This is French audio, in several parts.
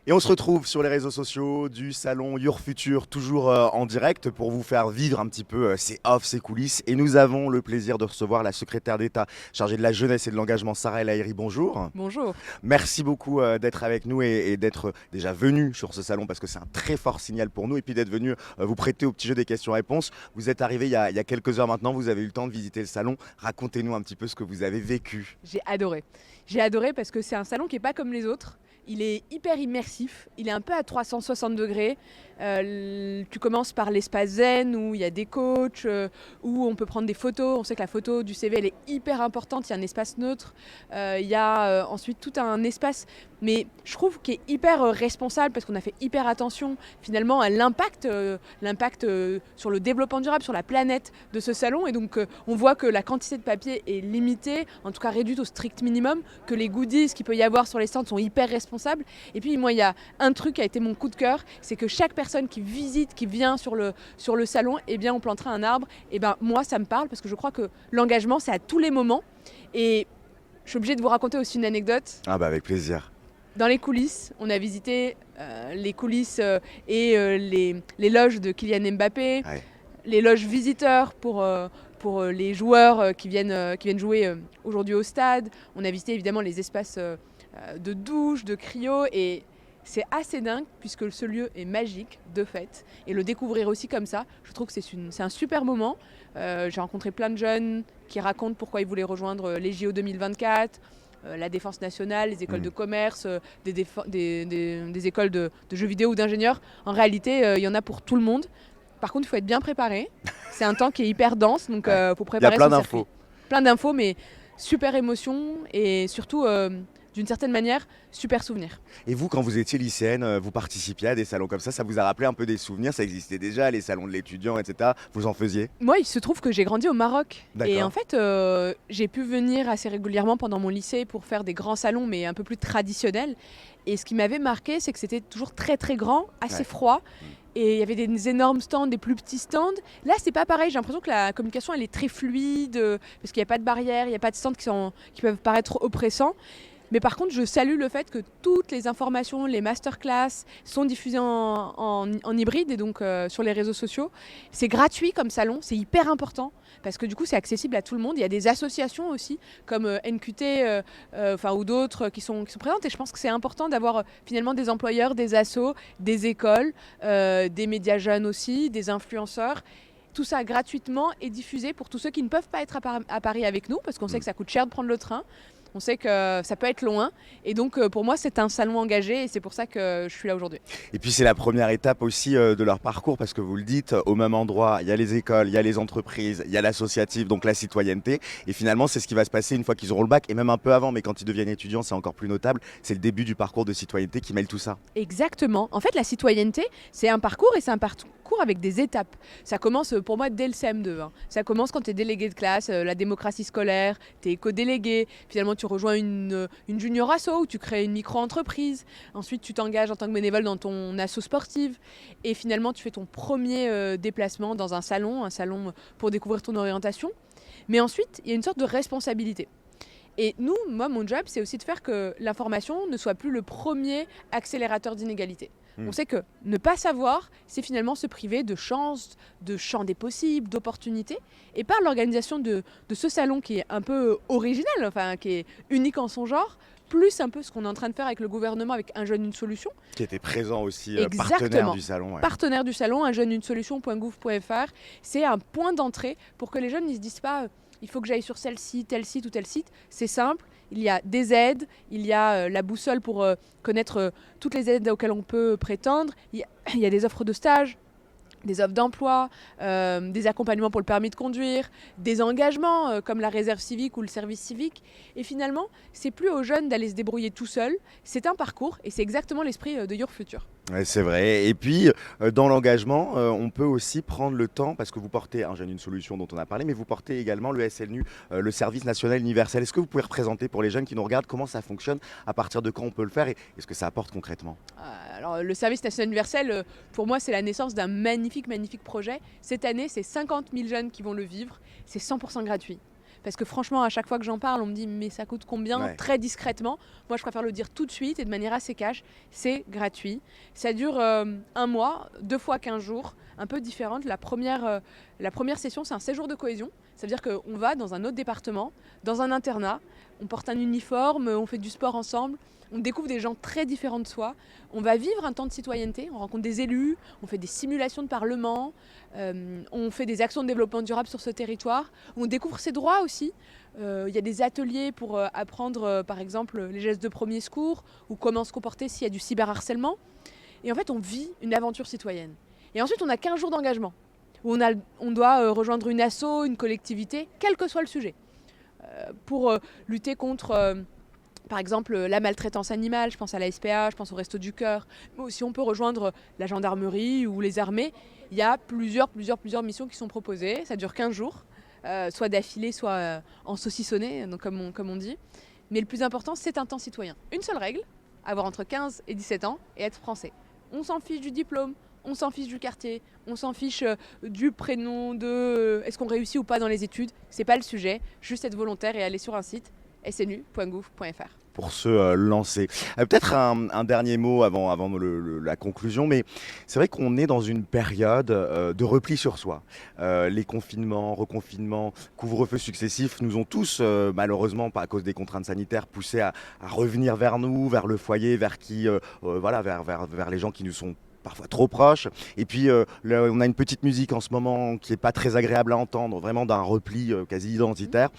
Et on se retrouve sur les réseaux sociaux du salon Your Future, toujours en direct pour vous faire vivre un petit peu ces off, ces coulisses. Et nous avons le plaisir de recevoir la secrétaire d'État chargée de la jeunesse et de l'engagement, Sarah El Haïry. Bonjour. Bonjour. Merci beaucoup d'être avec nous et d'être déjà venu sur ce salon parce que c'est un très fort signal pour nous. Et puis d'être venu vous prêter au petit jeu des questions-réponses. Vous êtes arrivé il y a quelques heures maintenant, vous avez eu le temps de visiter le salon. Racontez-nous un petit peu ce que vous avez vécu. J'ai adoré. J'ai adoré parce que c'est un salon qui n'est pas comme les autres. Il est hyper immersif, il est un peu à 360 degrés. Tu commences par l'espace zen où il y a des coachs, où on peut prendre des photos. On sait que la photo du CV elle est hyper importante, il y a un espace neutre. Il y a ensuite tout un espace, mais je trouve qu'il est hyper responsable parce qu'on a fait hyper attention finalement à l'impact sur le développement durable, sur la planète de ce salon. Et donc on voit que la quantité de papier est limitée, en tout cas réduite au strict minimum, que les goodies qu'il peut y avoir sur les stands sont hyper responsables. Et puis moi il y a un truc qui a été mon coup de cœur, c'est que chaque personne qui visite, qui vient sur le salon, eh bien on plantera un arbre. Et ben moi ça me parle parce que je crois que l'engagement c'est à tous les moments. Et je suis obligée de vous raconter aussi une anecdote. Ah bah avec plaisir. Dans les coulisses, on a visité les coulisses les loges de Kylian Mbappé, Ouais. les loges visiteurs pour les joueurs qui viennent jouer aujourd'hui au stade. On a visité évidemment les espaces de douche, de cryo, et c'est assez dingue puisque ce lieu est magique de fait. Et le découvrir aussi comme ça, je trouve que c'est un super moment. J'ai rencontré plein de jeunes qui racontent pourquoi ils voulaient rejoindre les JO 2024. La défense nationale, les écoles de commerce, des écoles de jeux vidéo ou d'ingénieurs. En réalité, il y en a pour tout le monde. Par contre, il faut être bien préparé. C'est un temps qui est hyper dense, donc Ouais. faut Il y a préparer plein son circuit. d'infos. Plein d'infos, mais super émotion et surtout, d'une certaine manière, super souvenir. Et vous, quand vous étiez lycéenne, vous participiez à des salons comme ça vous a rappelé un peu des souvenirs, ça existait déjà, les salons de l'étudiant, etc. Vous en faisiez? Moi, il se trouve que j'ai grandi au Maroc. Et en D'accord. fait, j'ai pu venir assez régulièrement pendant mon lycée pour faire des grands salons, mais un peu plus traditionnels. Et ce qui m'avait marqué, c'est que c'était toujours très très grand, assez Ouais. froid. Et il y avait des énormes stands, des plus petits stands. Là, c'est pas pareil. J'ai l'impression que la communication, elle est très fluide, parce qu'il n'y a pas de barrières, il n'y a pas de stands qui peuvent paraître oppressants. Mais par contre, je salue le fait que toutes les informations, les masterclass sont diffusées en hybride et donc sur les réseaux sociaux. C'est gratuit comme salon, c'est hyper important parce que du coup, c'est accessible à tout le monde. Il y a des associations aussi comme NQT ou d'autres qui sont présentes, et je pense que c'est important d'avoir finalement des employeurs, des assos, des écoles, des médias jeunes aussi, des influenceurs. Tout ça gratuitement et diffusé pour tous ceux qui ne peuvent pas être à Paris avec nous parce qu'on sait que ça coûte cher de prendre le train. On sait que ça peut être loin. Et donc, pour moi, c'est un salon engagé et c'est pour ça que je suis là aujourd'hui. Et puis c'est la première étape aussi de leur parcours parce que vous le dites, au même endroit, il y a les écoles, il y a les entreprises, il y a l'associatif, donc la citoyenneté. Et finalement, c'est ce qui va se passer une fois qu'ils auront le bac et même un peu avant, mais quand ils deviennent étudiants, c'est encore plus notable. C'est le début du parcours de citoyenneté qui mêle tout ça. Exactement. En fait, la citoyenneté, c'est un parcours et c'est un parcours avec des étapes. Ça commence pour moi dès le CM2. Ça commence quand tu es délégué de classe, la démocratie scolaire, tu es éco-délégué. Finalement, tu rejoins une junior asso où tu crées une micro-entreprise. Ensuite, tu t'engages en tant que bénévole dans ton asso sportive. Et finalement, tu fais ton premier déplacement dans un salon pour découvrir ton orientation. Mais ensuite, il y a une sorte de responsabilité. Et moi, mon job, c'est aussi de faire que l'information ne soit plus le premier accélérateur d'inégalité. On sait que ne pas savoir, c'est finalement se priver de chances, de champ des possibles, d'opportunités. Et par l'organisation de ce salon qui est un peu original, enfin qui est unique en son genre, plus un peu ce qu'on est en train de faire avec le gouvernement avec Un jeune, une solution. Qui était présent aussi, partenaire Exactement. du salon. Ouais. Partenaire du salon, unjeune-une-solution.gouv.fr. C'est un point d'entrée pour que les jeunes ne se disent pas il faut que j'aille sur celle-ci, tel site ou tel site. C'est simple, il y a des aides, il y a la boussole pour connaître toutes les aides auxquelles on peut prétendre, il y a des offres de stage, des offres d'emploi, des accompagnements pour le permis de conduire, des engagements comme la réserve civique ou le service civique. Et finalement, c'est plus aux jeunes d'aller se débrouiller tout seuls, c'est un parcours et c'est exactement l'esprit de Your Future. Ouais, c'est vrai. Et puis, dans l'engagement, on peut aussi prendre le temps, parce que vous portez Un jeune, une solution dont on a parlé, mais vous portez également le SNU, le service national universel. Est-ce que vous pouvez représenter pour les jeunes qui nous regardent comment ça fonctionne, à partir de quand on peut le faire et ce que ça apporte concrètement? Alors, le service national universel, pour moi, c'est la naissance d'un magnifique projet. Cette année, c'est 50 000 jeunes qui vont le vivre. C'est 100% gratuit. Parce que franchement, à chaque fois que j'en parle, on me dit mais ça coûte combien? Ouais. Très discrètement. Moi, je préfère le dire tout de suite et de manière assez cash. C'est gratuit. Ça dure un mois, 2 fois 15 jours, un peu différente. La première session, c'est un séjour de cohésion. Ça veut dire qu'on va dans un autre département, dans un internat, on porte un uniforme, on fait du sport ensemble, on découvre des gens très différents de soi, on va vivre un temps de citoyenneté, on rencontre des élus, on fait des simulations de parlement, on fait des actions de développement durable sur ce territoire, on découvre ses droits aussi. Il y a des ateliers pour apprendre par exemple les gestes de premier secours ou comment se comporter s'il y a du cyberharcèlement. Et en fait, on vit une aventure citoyenne. Et ensuite, on a 15 jours d'engagement où on doit rejoindre une asso, une collectivité, quel que soit le sujet, pour lutter contre, par exemple, la maltraitance animale, je pense à la SPA, je pense au Resto du Cœur, mais aussi on peut rejoindre la gendarmerie ou les armées. Il y a plusieurs missions qui sont proposées, ça dure 15 jours, soit d'affilée, soit en saucissonné, donc comme on dit. Mais le plus important, c'est un temps citoyen. Une seule règle, avoir entre 15 et 17 ans et être français. On s'en fiche du diplôme, on s'en fiche du quartier, on s'en fiche du prénom, de est-ce qu'on réussit ou pas dans les études. C'est pas le sujet, juste être volontaire et aller sur un site snu.gouv.fr. Pour se lancer. Peut-être un dernier mot avant la conclusion, mais c'est vrai qu'on est dans une période de repli sur soi. Les confinements, reconfinements, couvre-feu successifs nous ont tous, malheureusement, pas à cause des contraintes sanitaires, poussés à revenir vers nous, vers le foyer, vers qui, voilà, vers les gens qui nous sont parfois trop proches. Et puis, on a une petite musique en ce moment qui n'est pas très agréable à entendre, vraiment d'un repli quasi identitaire.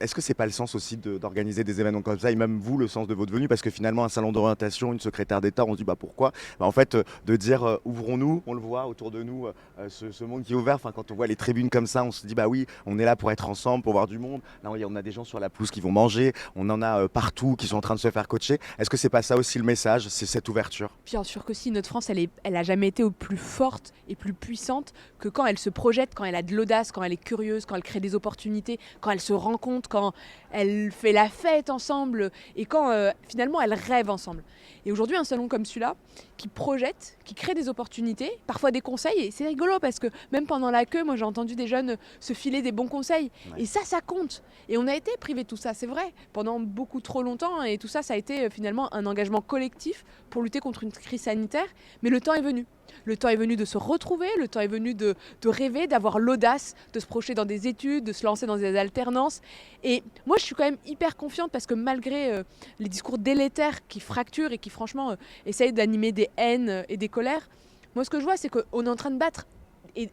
Est-ce que c'est pas le sens aussi d'organiser des événements comme ça, et même vous, le sens de votre venue, parce que finalement un salon d'orientation, une secrétaire d'État, on se dit bah pourquoi, en fait de dire ouvrons-nous, on le voit autour de nous, ce monde qui est ouvert. Enfin, quand on voit les tribunes comme ça, on se dit bah oui, on est là pour être ensemble, pour voir du monde. Là on a des gens sur la pelouse qui vont manger, on en a partout qui sont en train de se faire coacher. Est-ce que c'est pas ça aussi le message, c'est cette ouverture? Bien sûr que si, notre France, elle a jamais été plus forte et plus puissante que quand elle se projette, quand elle a de l'audace, quand elle est curieuse, quand elle crée des opportunités, quand elle se rencontre, quand elle fait la fête ensemble et quand finalement elle rêve ensemble. Et aujourd'hui, un salon comme celui-là, qui projette, qui crée des opportunités, parfois des conseils, et c'est rigolo parce que même pendant la queue, moi j'ai entendu des jeunes se filer des bons conseils. Ouais. Et ça compte. Et on a été privés de tout ça, c'est vrai, pendant beaucoup trop longtemps, et tout ça, ça a été finalement un engagement collectif pour lutter contre une crise sanitaire, mais le temps est venu. Le temps est venu de se retrouver, le temps est venu de rêver, d'avoir l'audace, de se projeter dans des études, de se lancer dans des alternances. Et moi, je suis quand même hyper confiante parce que malgré les discours délétères qui fracturent et qui franchement essayent d'animer des haines et des colères, moi ce que je vois, c'est qu'on est en train de battre et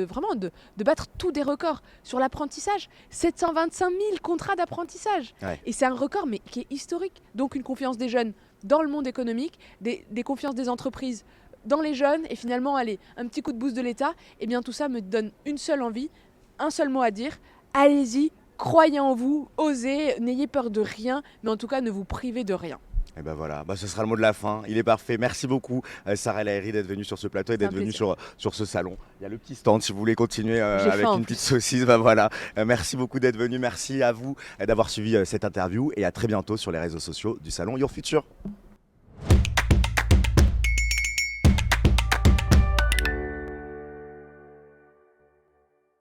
vraiment de battre tous des records sur l'apprentissage. 725 000 contrats d'apprentissage. Ouais. Et c'est un record mais qui est historique. Donc une confiance des jeunes dans le monde économique, des confiances des entreprises dans les jeunes, et finalement, allez, un petit coup de boost de l'État, et bien tout ça me donne une seule envie, un seul mot à dire, allez-y, croyez en vous, osez, n'ayez peur de rien, mais en tout cas, ne vous privez de rien. Et ben voilà, ce sera le mot de la fin, il est parfait. Merci beaucoup Sarah El Haïry d'être venue sur ce plateau et d'être venue sur ce salon. Il y a le petit stand si vous voulez continuer avec une petite saucisse. Voilà. Merci beaucoup d'être venue, merci à vous d'avoir suivi cette interview et à très bientôt sur les réseaux sociaux du salon Your Future.